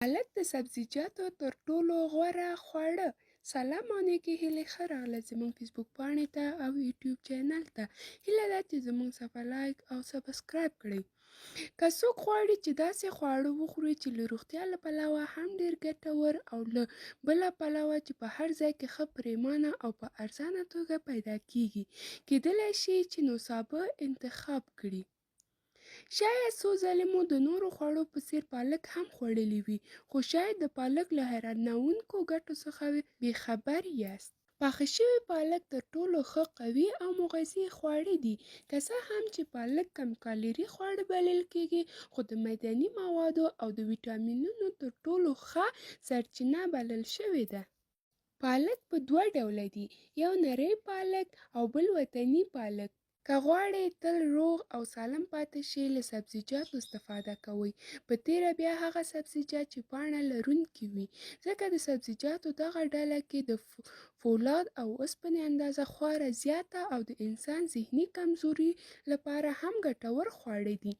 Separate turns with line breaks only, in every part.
پالک د سبزیجاتو تر ټولو غوره خواړه. سلام او نیکې هیلې ښه راغلاست زموږ فیسبوک پاڼې ته او یوټیوب چینل ته. هیله ده چې زموږ صفحه لایک او سبسکرایب کړئ. که څوک غواړي چې داسې خواړه وخوري چې له روغتیا له پلوه هم ډېر ګټور او له بله پلوه چې په هر ځای کې ښه پرېمانه او په ارزانه توګه پیدا کیږي، کیدلی شي چې نوسابه انتخاب کړي. شاید څو ځلې مو د نورو خوړو په څېر پالک هم خوړلي وي، خو شاید د پالک له حیرانوونکو ګټو څخه بې خبر یاست. پاخه شوی پالک تر ټولو ښه قوي او مغذي خواړه دي. که څه هم چې پالک کم کالري خواړه بلل کېږي، خو د معدني موادو او د ویټامینونو تر ټولو ښه سرچینه بلل شوې ده. پالک په دوه ډوله دي، یو نری پالک او بل وطني پالک. که غواړئ تل روغ او سالم پاتې شئ، له سبزیجاتو استفاده کوئ، په تېره بیا هغه سبزیجات چې پاڼه لرونکي وي، ځکه د سبزیجاتو دغه ډله کې د فولاد او اوسپنې اندازه خورا زیاته او د انسان ذهني کمزوري لپاره هم ګټور خواړه دي.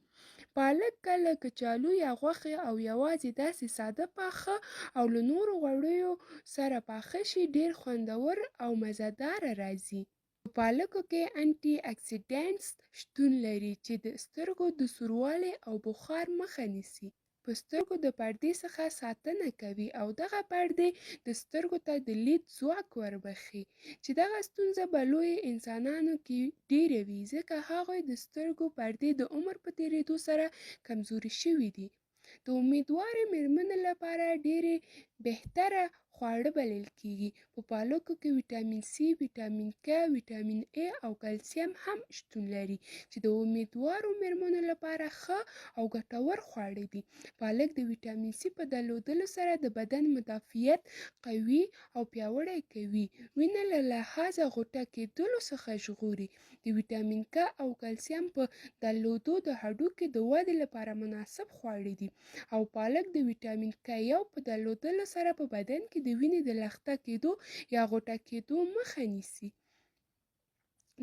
پالک که له کچالو یا غوښې او یوازې داسې ساده پاخه او له نورو غوړیو سره پاخه شي، ډېر خوندور او مزه داره راځي. په پالکو کې انټي اکسیډنټس شتون لري چې د سترګو د سوروالی او بخار مخه نیسي. په سترګو د پردې څخه ساتنه کوي او دغه پردې د سترګو ته د لید ځواک وربخښي، چې دغه ستونزه په لویو انسانانو کې ډېره وي، ځکه هغوی د سترګو پردې د عمر په تېرېدو سره کمزوري شوي دي. د امیدوارې مېرمنې لپاره ډېرې بهتره خواړه بلل کېږي. په پالکو کې ویټامین سي، ویټامین کے، ویټامین ای او کلسیم هم شتون لري چې د امیدوارو مېرمنو لپاره ښه او ګټور خواړه دي. پالک د ویټامین سي په درلودلو سره د بدن مدافعت قوي او پیاوړی کوي، وینه له لحاظه غوټه کېدلو څخه ژغوري. د ویټامین کے او کلسیم په درلودو د هډوکو د ودې لپاره مناسب خواړه دي. او پالک د ویټامین کے یو په درلودلو سره په بدن کې د وینې د لخته کېدو یا غوټه کېدو مخه نیسي.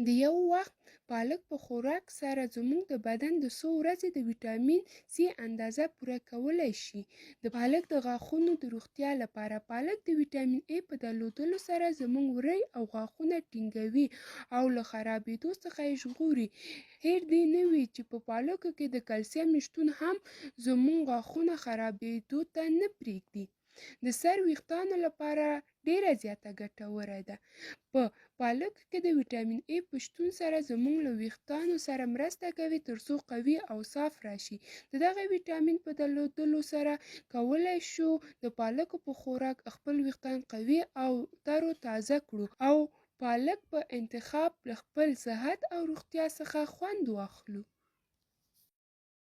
د یو وخت پالک په خوراک سره زموږ د بدن د څو ورځې د ویټامین سي اندازه پوره کولی شي. د پالک د غاښونو د روغتیا لپاره. پالک د ویټامین ای په درلودلو سره زموږ وری او غاښونه ټینګوي او له خرابېدو څخه یې ژغوري. هېر دې نه وي چې په پالکو کې د کلسیم شتون هم زموږ غاښونه خرابېدو ته نه پرېږدي. د سر ویښتانو لپاره ډېره زیاته ګټوره ده. په پالکو کې د ویټامین ای په شتون سره زموږ له ویښتانو سره مرسته کوي ترڅو قوي او صاف راشي. د دغه ویټامین په درلودلو سره کولی شو د پالکو په خوراک خپل ویښتان قوي او تر و تازه کړو او پالک په انتخاب له خپل صحت او روغتیا څخه خوند واخلو.